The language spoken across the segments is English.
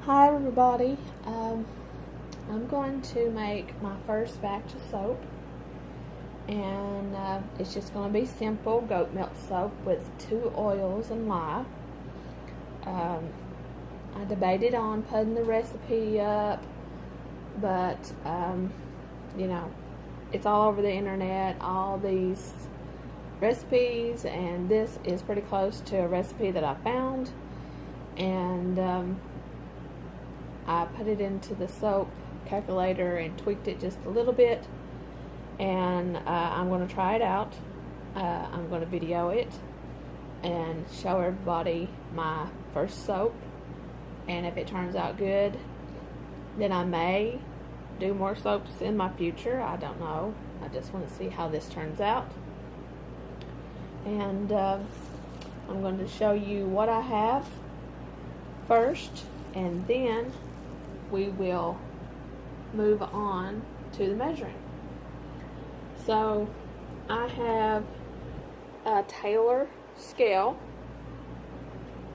Hi everybody, I'm going to make my first batch of soap, and it's just going to be simple goat milk soap with 2 oils and lye. I debated on putting the recipe up, but you know, it's all over the internet, all these recipes, and this is pretty close to a recipe that I found, and I put it into the soap calculator and tweaked it just a little bit, and I'm going to try it out. I'm going to video it and show everybody my first soap, and if it turns out good, then I may do more soaps in my future. I don't know. I just want to see how this turns out, and I'm going to show you what I have first, and then we will move on to the measuring. So I have a Taylor scale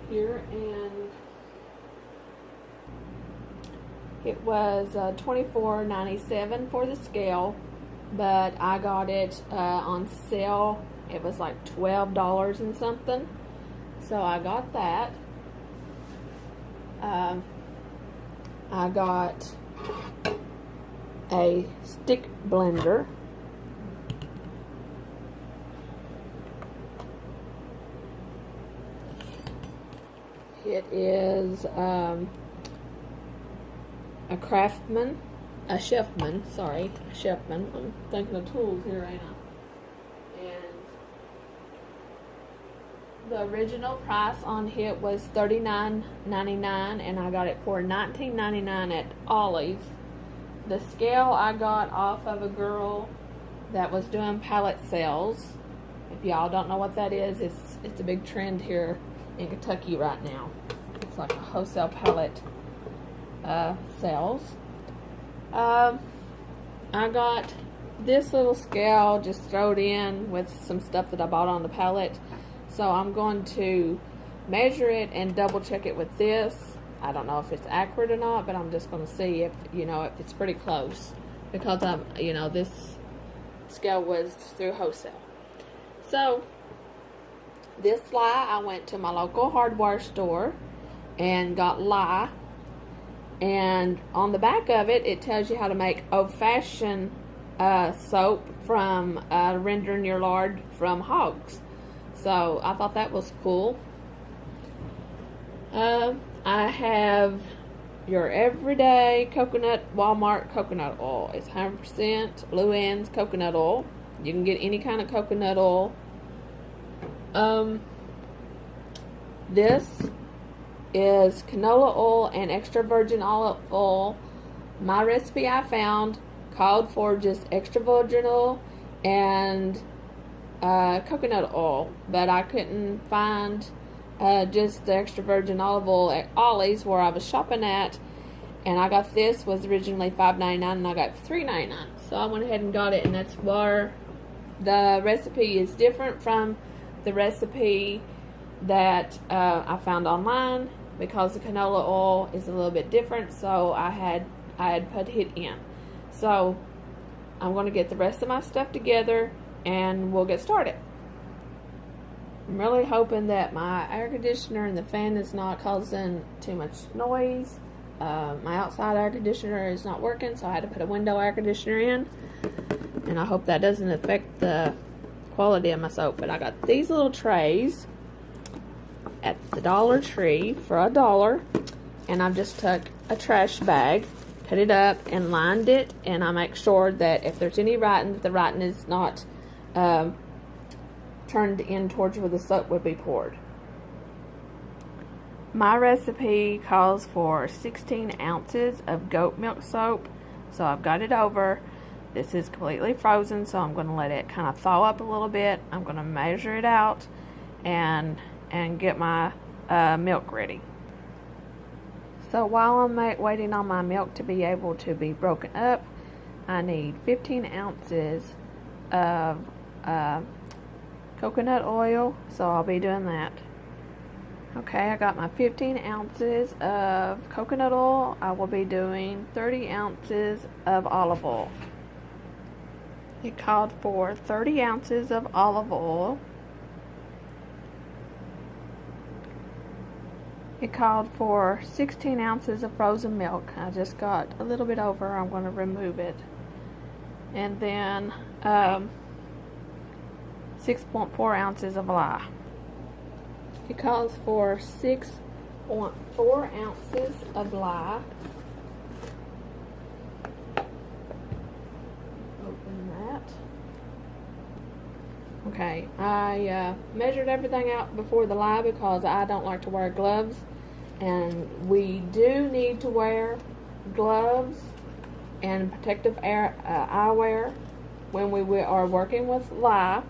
here, and it was $24.97 for the scale, but I got it on sale. It was like $12 and something, so I got that. I got a stick blender. It is a Craftsman, a Chefman, sorry, a Chefman. I'm thinking of tools here, ain't I? And the original price on it was $39.99, and I got it for $19.99 at Ollie's. The scale I got off of a girl that was doing pallet sales. If y'all don't know what that is, it's a big trend here in Kentucky right now. It's like a wholesale pallet sales. I got this little scale just thrown in with some stuff that I bought on the pallet. So I'm going to measure it and double check it with this. I don't know if it's accurate or not, but I'm just going to see if it's pretty close, because this scale was through wholesale. So this lye, I went to my local hardware store and got lye, and on the back of it, it tells you how to make old-fashioned soap from rendering your lard from hogs. So I thought that was cool. I have your everyday coconut, Walmart coconut oil. It's 100% Luann's coconut oil. You can get any kind of coconut oil. This is canola oil and extra virgin olive oil. My recipe I found called for just extra virgin oil and coconut oil, but I couldn't find just the extra virgin olive oil at Ollie's where I was shopping at, and I got this. Was originally $5.99 and I got $3.99, so I went ahead and got it, and that's where the recipe is different from the recipe that I found online, because the canola oil is a little bit different, so I had put it in. So I'm going to get the rest of my stuff together and we'll get started. I'm really hoping that my air conditioner and the fan is not causing too much noise. My outside air conditioner is not working, so I had to put a window air conditioner in, and I hope that doesn't affect the quality of my soap. But I got these little trays at the Dollar Tree for $1, and I just took a trash bag, cut it up, and lined it, and I make sure that if there's any writing, that the writing is not turned in towards where the soap would be poured. My recipe calls for 16 ounces of goat milk soap, so I've got it over. This is completely frozen, so I'm going to let it kind of thaw up a little bit. I'm going to measure it out and get my milk ready. So while I'm waiting on my milk to be able to be broken up, I need 15 ounces of coconut oil, so I'll be doing that. Okay, I got my 15 ounces of coconut oil. I will be doing 30 ounces of olive oil. It called for 30 ounces of olive oil. It called for 16 ounces of frozen milk. I just got a little bit over. I'm going to remove it. And then 6.4 ounces of lye. It calls for 6.4 ounces of lye. Open that. Okay, I measured everything out before the lye because I don't like to wear gloves. And we do need to wear gloves and protective eyewear when we are working with lye.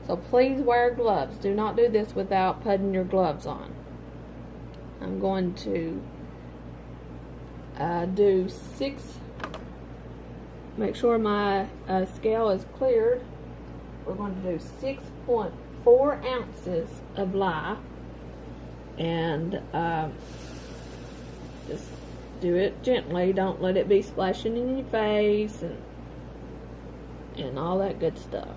So please wear gloves. Do not do this without putting your gloves on. I'm going to do 6. Make sure my scale is cleared. We're going to do 6.4 ounces of lye. And just do it gently. Don't let it be splashing in your face and all that good stuff.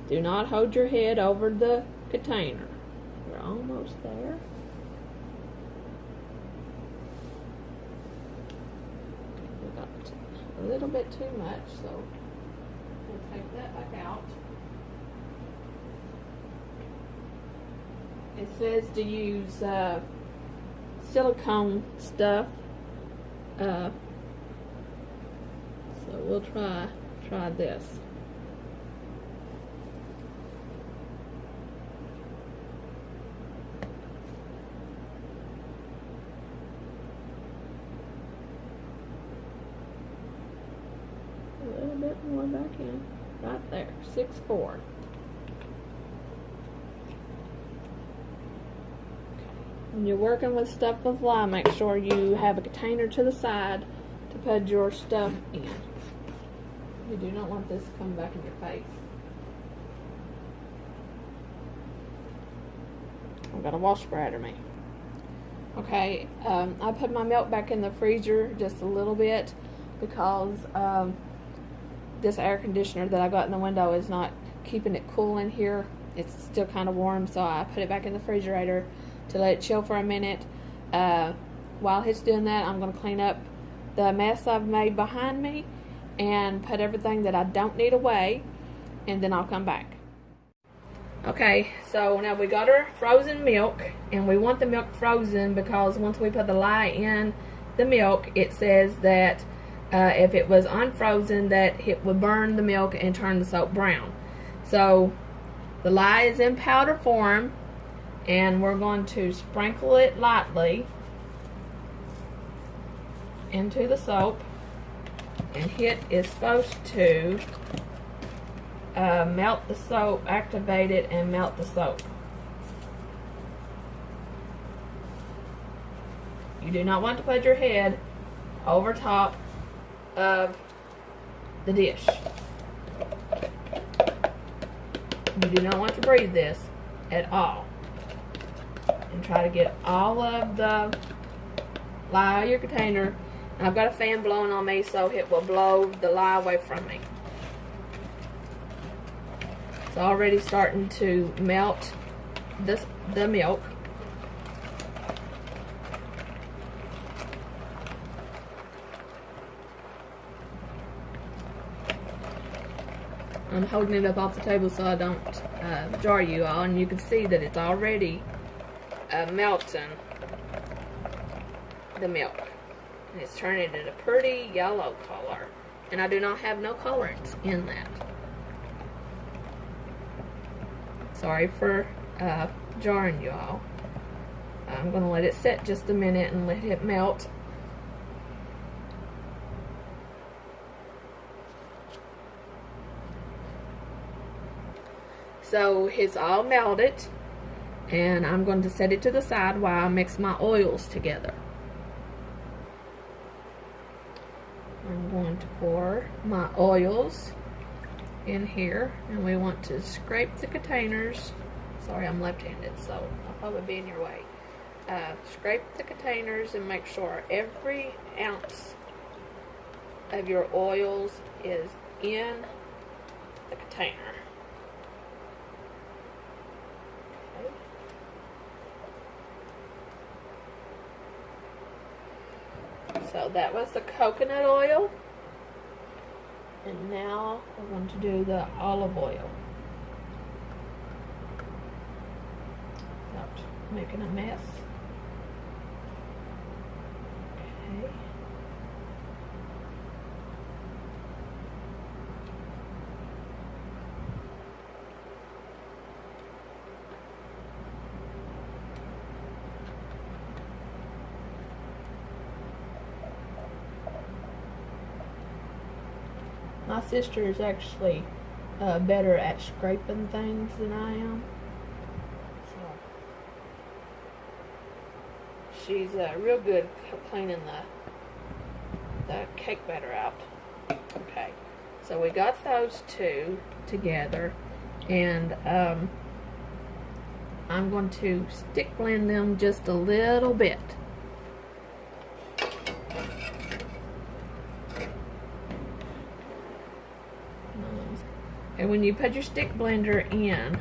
Do not hold your head over the container. We're almost there. We got a little bit too much, so we'll take that back out. It says to use silicone stuff, so we'll try this. A little bit more back in, right there, 6.4. When you're working with stuff with lye, make sure you have a container to the side to put your stuff in. You do not want this to come back in your face. I've got a wash spray me. Okay, I put my milk back in the freezer just a little bit because this air conditioner that I got in the window is not keeping it cool in here. It's still kind of warm, so I put it back in the refrigerator to let it chill for a minute. While it's doing that, I'm going to clean up the mess I've made behind me and put everything that I don't need away, and then I'll come back. Okay, so now we got our frozen milk, and we want the milk frozen because once we put the lye in the milk, it says that if it was unfrozen, that it would burn the milk and turn the soap brown. So the lye is in powder form, and we're going to sprinkle it lightly into the soap, and it is supposed to melt the soap, activate it, and melt the soap. You do not want to put your head over top of the dish. You do not want to breathe this at all. And try to get all of the lye out of your container. And I've got a fan blowing on me, so it will blow the lye away from me. It's already starting to melt the milk. I'm holding it up off the table so I don't jar you all, and you can see that it's already melting the milk. And it's turning it a pretty yellow color, and I do not have no colorants in that. Sorry for jarring you all. I'm going to let it set just a minute and let it melt. So it's all melted, and I'm going to set it to the side while I mix my oils together. I'm going to pour my oils in here, and we want to scrape the containers Sorry, I'm left-handed, so I'll probably be in your way. Scrape the containers and make sure every ounce of your oils is in the container. Okay. So that was the coconut oil. And now we're going to do the olive oil. Without making a mess. Okay. My sister is actually better at scraping things than I am. So she's real good cleaning the cake batter out. Okay, so we got those two together, and I'm going to stick blend them just a little bit. And when you put your stick blender in,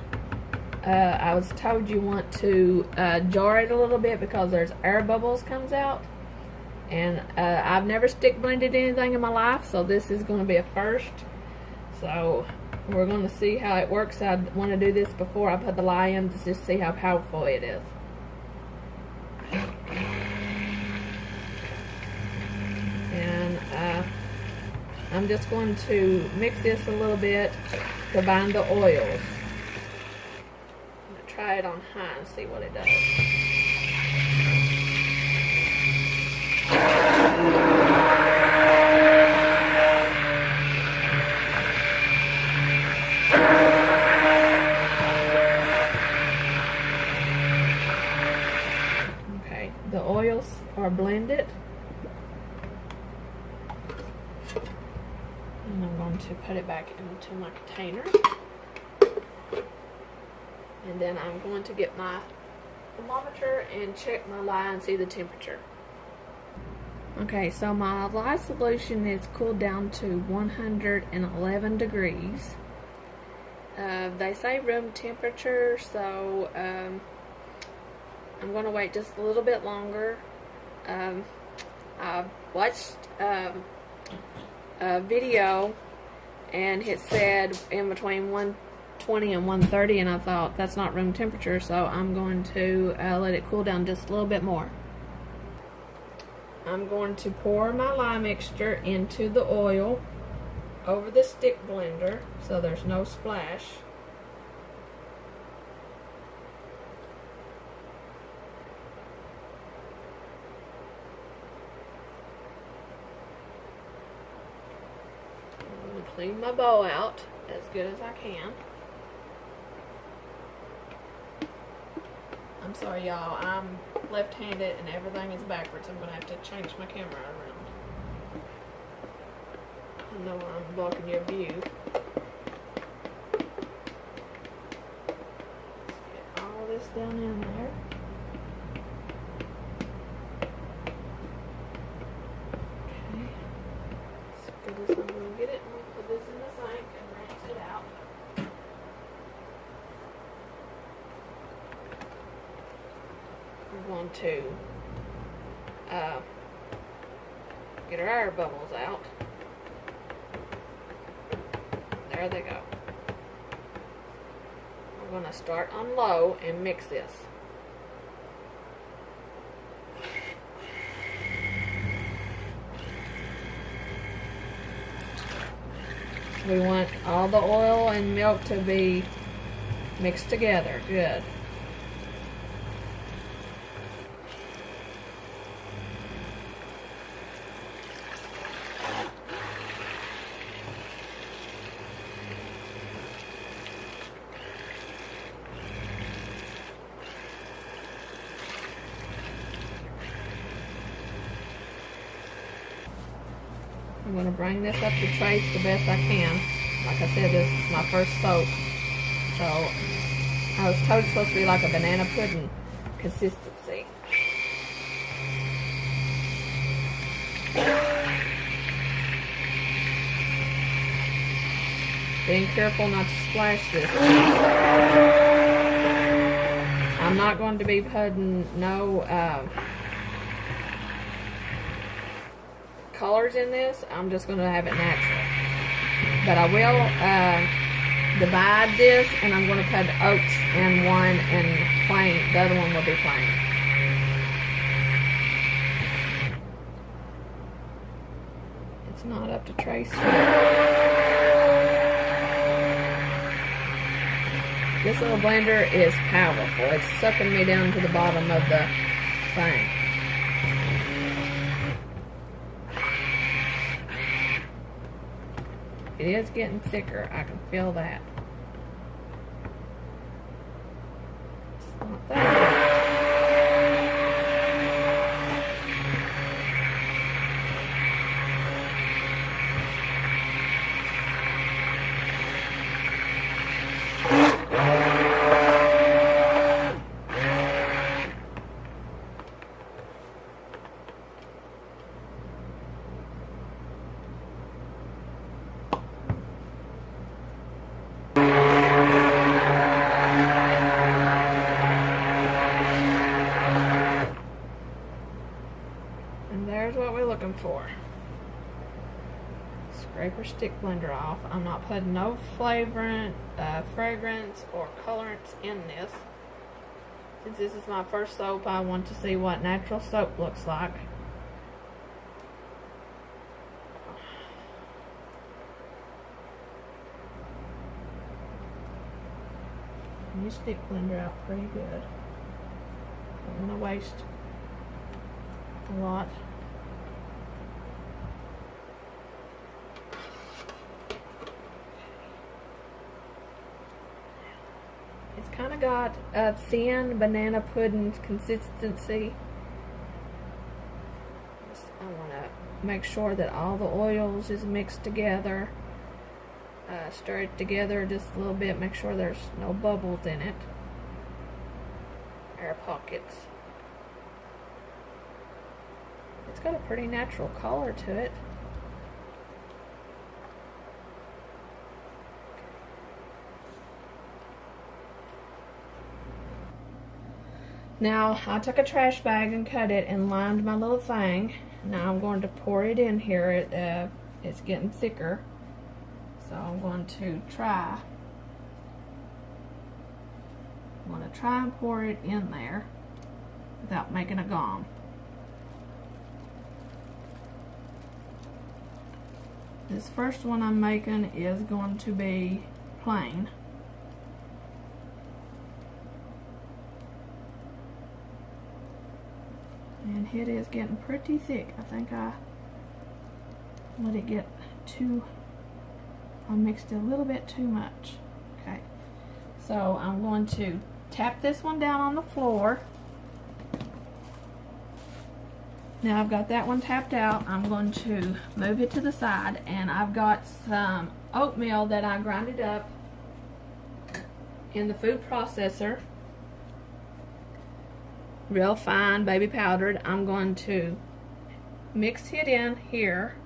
I was told you want to jar it a little bit because there's air bubbles comes out. And I've never stick blended anything in my life, so this is going to be a first. So we're going to see how it works. I want to do this before I put the lye in to just see how powerful it is. And I'm just going to mix this a little bit to bind the oils. I'm going to try it on high and see what it does. Okay, the oils are blended. And I'm going to put it back into my container. And then I'm going to get my thermometer and check my lye and see the temperature. Okay, so my lye solution is cooled down to 111 degrees. They say room temperature, so I'm going to wait just a little bit longer. I've watched a video and it said in between 120 and 130, and I thought that's not room temperature, so I'm going to let it cool down just a little bit more. I'm going to pour my lye mixture into the oil over the stick blender so there's no splash. I'm going to clean my bowl out as good as I can. I'm sorry, y'all. I'm left-handed and everything is backwards. I'm going to have to change my camera around. I know I'm blocking your view. Let's get all this down in there. Okay. As good as I'm going to get it, I'm going to put this in the sink and rinse it out. We're going to get our air bubbles out. There they go. We're going to start on low and mix this. We want all the oil and milk to be mixed together. Good. I'm going to bring this up to trace the best I can. Like I said, this is my first soak, so I was told it's supposed to be like a banana pudding consistency. Being careful not to splash this. I'm not going to be putting no colors in this. I'm just going to have it natural. But I will divide this, and I'm going to put oats in one and plain. The other one will be plain. It's not up to trace yet. This little blender is powerful. It's sucking me down to the bottom of the thing. It is getting thicker. I can feel that. It's not that. And there's what we're looking for. Scraper stick blender off. I'm not putting no fragrance or colorants in this. Since this is my first soap, I want to see what natural soap looks like. And you stick blender out pretty good. Don't want to waste a lot. It's kind of got a thin banana pudding consistency. I want to make sure that all the oils is mixed together. Stir it together just a little bit. Make sure there's no bubbles in it. Air pockets. It's got a pretty natural color to it. Now, I took a trash bag and cut it and lined my little thing. Now I'm going to pour it in here. It's getting thicker. So I'm going to try and pour it in there without making a gong. This first one I'm making is going to be plain. And it is getting pretty thick. I think I let it get I mixed it a little bit too much. Okay, so I'm going to tap this one down on the floor. Now I've got that one tapped out. I'm going to move it to the side, and I've got some oatmeal that I grinded up in the food processor. Real fine, baby powdered. I'm going to mix it in here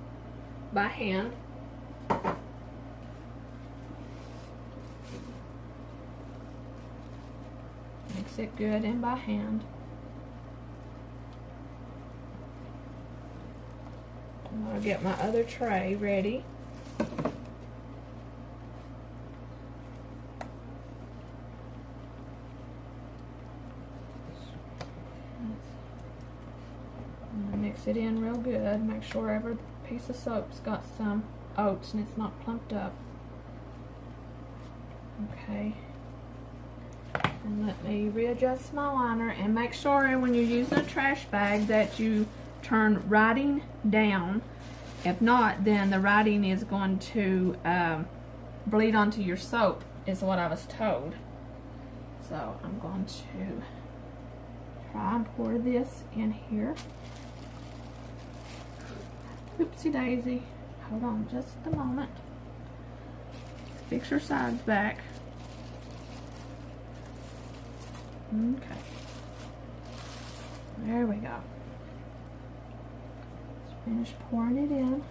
by hand. Mix it good in by hand. I'm going to get my other tray ready. I'm going to mix it in real good. Make sure every piece of soap's got some oats and it's not plumped up. Okay. And let me readjust my liner, and make sure when you're using a trash bag that you turn writing down. If not, then the writing is going to bleed onto your soap, is what I was told. So I'm going to try and pour this in here. Oopsie daisy. Hold on just a moment. Fix your sides back. Okay. There we go. Let's finish pouring it in.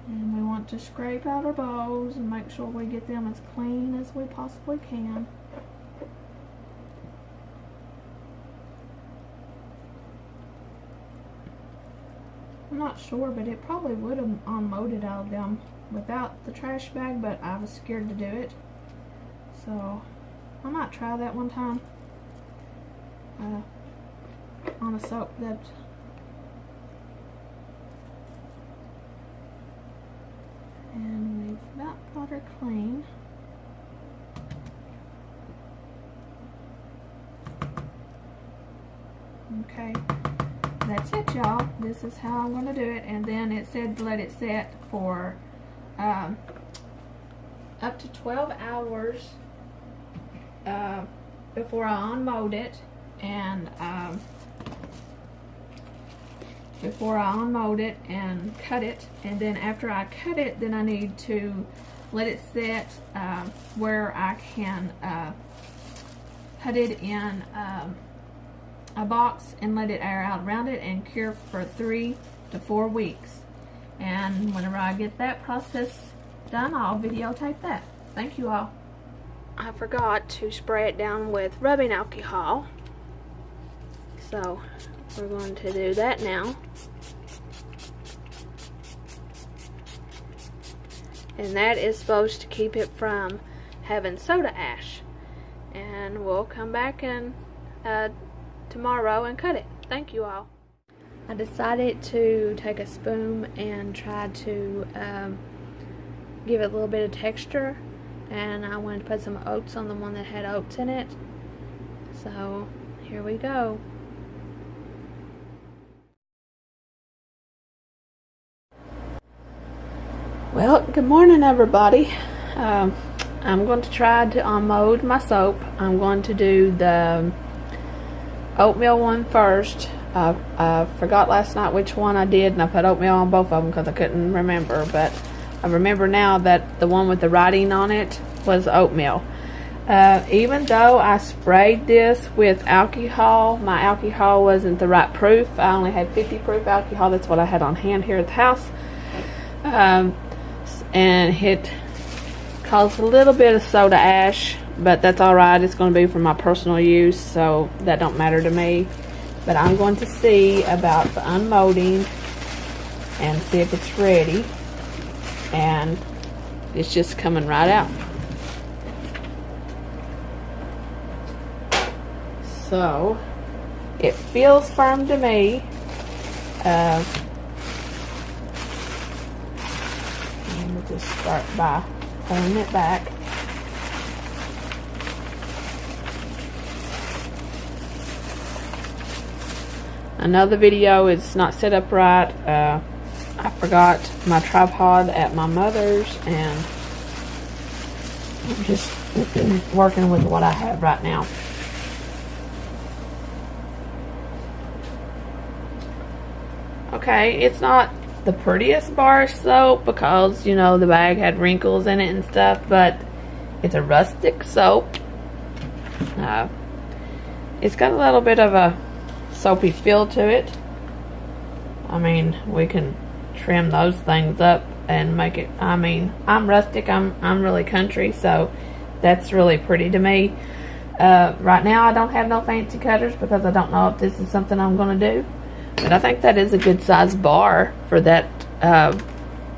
And we want to scrape out our bowls and make sure we get them as clean as we possibly can. I'm not sure, but it probably would have unloaded out of them without the trash bag, but I was scared to do it. So I might try that one time on a soap that and we've about got her clean. Okay, that's it, y'all. This is how I'm going to do it. And then it said let it set for up to 12 hours before I unmold it, and cut it. And then after I cut it, then I need to let it set where I can put it in a box and let it air out around it and cure for 3 to 4 weeks. And whenever I get that process done, I'll videotape that. Thank you all. I forgot to spray it down with rubbing alcohol, so we're going to do that now. And that is supposed to keep it from having soda ash. And we'll come back and tomorrow and cut it. Thank you all. I decided to take a spoon and try to give it a little bit of texture, and I wanted to put some oats on the one that had oats in it. So here we go. Well, good morning, everybody. I'm going to try to unmold my soap. I'm going to do the oatmeal one first. I forgot last night which one I did, and I put oatmeal on both of them because I couldn't remember, but I remember now that the one with the writing on it was oatmeal. Even though I sprayed this with alcohol, my alcohol wasn't the right proof. I only had 50 proof alcohol. That's what I had on hand here at the house. And it caused a little bit of soda ash, but that's alright. It's going to be for my personal use, so that don't matter to me. But I'm going to see about the unmolding and see if it's ready. And it's just coming right out. So it feels firm to me. Let me just start by pulling it back. Another video is not set up right. I forgot my tripod at my mother's, and I'm just working with what I have right now. Okay, it's not the prettiest bar soap because, you know, the bag had wrinkles in it and stuff, but it's a rustic soap. It's got a little bit of a soapy feel to it. I mean, we can trim those things up and make it, I mean, I'm rustic, I'm really country, so that's really pretty to me. Right now I don't have no fancy cutters because I don't know if this is something I'm going to do, but I think that is a good size bar for that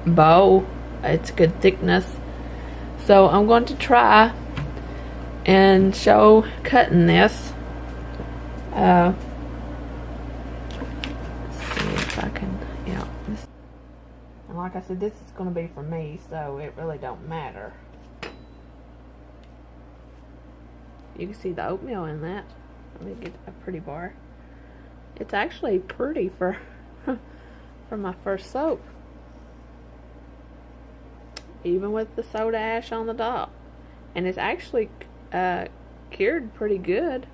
bow. It's good thickness, so I'm going to try and show cutting this. I can, you know, and like I said, this is going to be for me, so it really don't matter. You can see the oatmeal in that. Let me get a pretty bar. It's actually pretty for for my first soap, even with the soda ash on the top, and it's actually cured pretty good.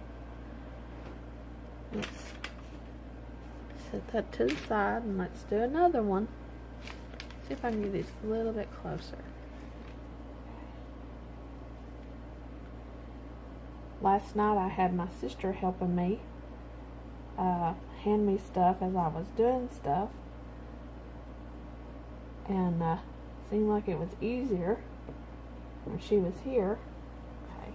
Let's set that to the side and let's do another one. See if I can get this a little bit closer. last night I had my sister helping me hand me stuff as I was doing stuff, and seemed like it was easier when she was here. Okay,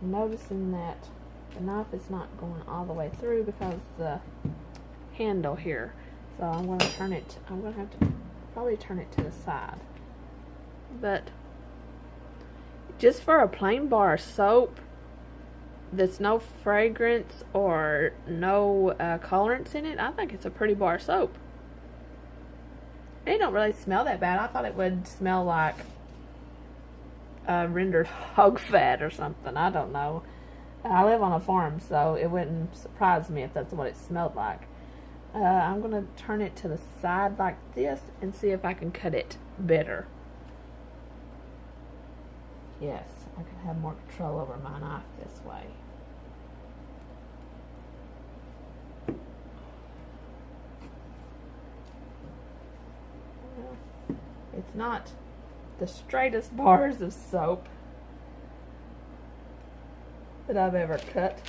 I'm noticing that the knife is not going all the way through because the handle here, so I'm going to turn it. I'm going to have to probably turn it to the side, but just for a plain bar of soap that's no fragrance or no colorants in it, I think it's a pretty bar of soap. It don't really smell that bad. I thought it would smell like rendered hog fat or something. I don't know. I live on a farm, so it wouldn't surprise me if that's what it smelled like. I'm going to turn it to the side like this and see if I can cut it better. Yes, I can have more control over my knife this way. It's not the straightest bars of soap that I've ever cut.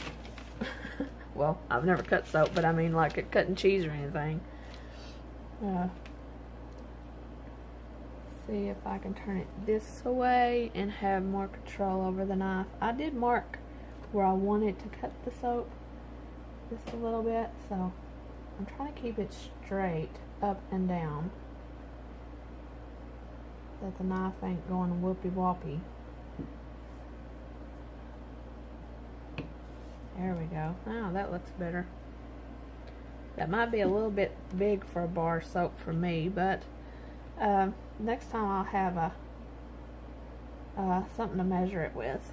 Well, I've never cut soap, but I mean like cutting cheese or anything. See if I can turn it this way and have more control over the knife. I did mark where I wanted to cut the soap just a little bit, so I'm trying to keep it straight up and down, that the knife ain't going whoopie whoppie. There we go. Oh, that looks better. That might be a little bit big for a bar of soap for me, but next time I'll have something to measure it with.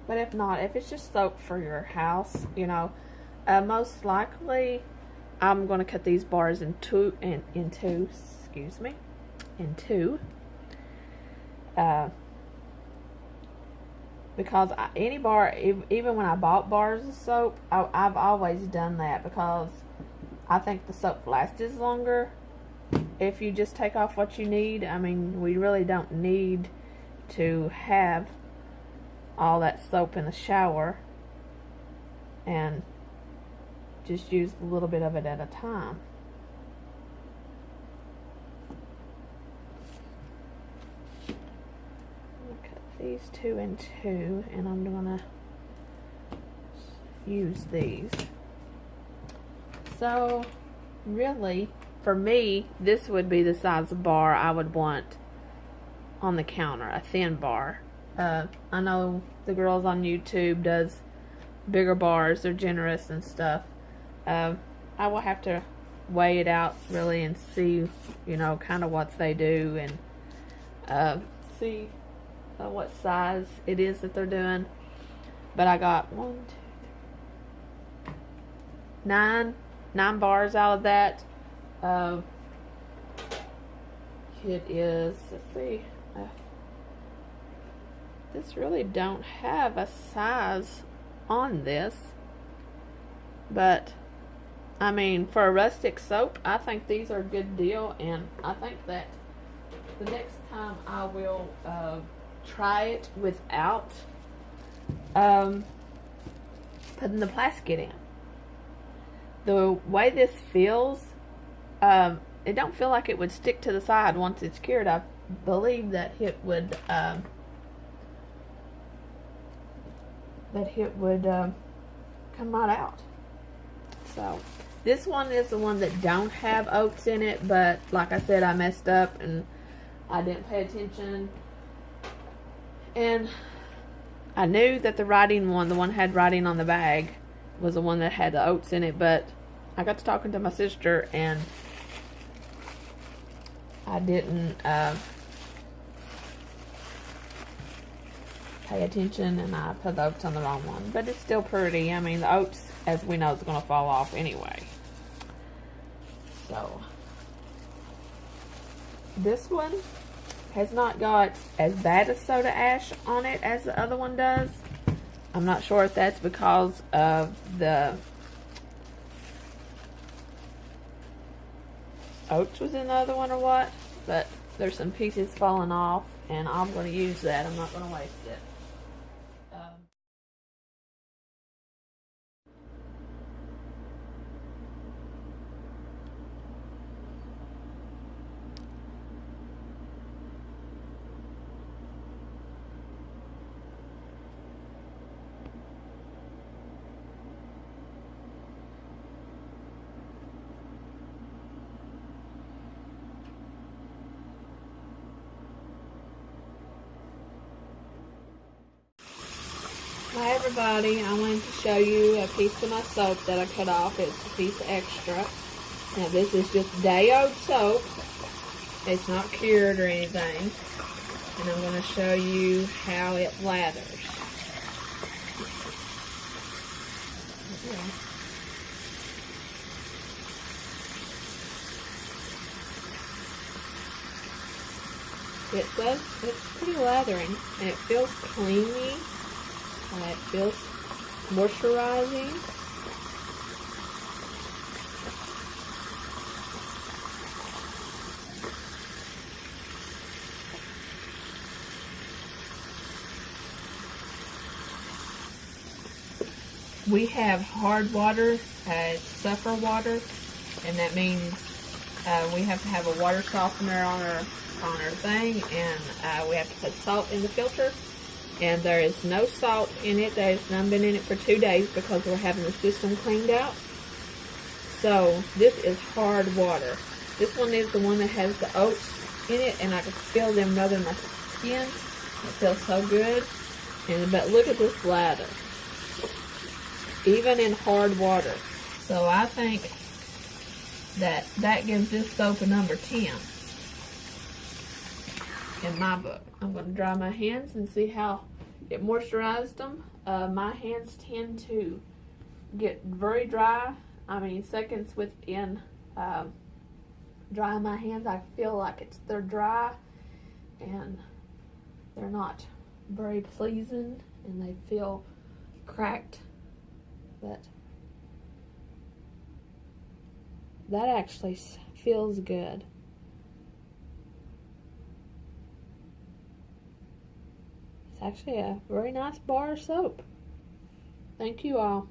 But if not, if it's just soap for your house, you know, most likely I'm going to cut these bars in two, because any bar, even when I bought bars of soap, I've always done that because I think the soap lasts longer if you just take off what you need. I mean, we really don't need to have all that soap in the shower, and just use a little bit of it at a time. These 2 and 2, and I'm gonna use these. So really, for me, this would be the size of bar I would want on the counter, a thin bar. I know the girls on YouTube does bigger bars, they're generous and stuff. I will have to weigh it out really and see, you know, kind of what they do, and see what size it is that they're doing. But I got 9 bars out of that. It is, let's see, this really don't have a size on this, but I mean, for a rustic soap, I think these are a good deal, and I think that the next time I will try it without putting the plastic in. The way this feels, it don't feel like it would stick to the side once it's cured. I believe that it would come right out. So this one is the one that don't have oats in it, but like I said, I messed up and I didn't pay attention. And I knew that the writing one, the one that had writing on the bag, was the one that had the oats in it, but I got to talking to my sister and I didn't pay attention, and I put the oats on the wrong one. But it's still pretty. I mean, the oats, as we know, is going to fall off anyway. So this one has not got as bad a soda ash on it as the other one does. I'm not sure if that's because of the oats was in the other one or what, but there's some pieces falling off, and I'm going to use that. I'm not going to waste it. Hi everybody, I wanted to show you a piece of my soap that I cut off. It's a piece extra. Now this is just day old soap. It's not cured or anything. And I'm going to show you how it lathers. It's pretty lathering, and it feels cleany. It feels moisturizing. We have hard water, sulfur water, and that means we have to have a water softener on our thing, and we have to put salt in the filter. And there is no salt in it. There's none been in it for 2 days because we're having the system cleaned out. So this is hard water. This one is the one that has the oats in it, and I can feel them rubbing my skin. It feels so good. But look at this lather, even in hard water. So I think that gives this soap a number 10 in my book. I'm going to dry my hands and see how it moisturized them. My hands tend to get very dry. I mean, seconds within drying my hands, I feel like they're dry and they're not very pleasing, and they feel cracked. But that actually feels good. It's actually a very nice bar of soap. Thank you all.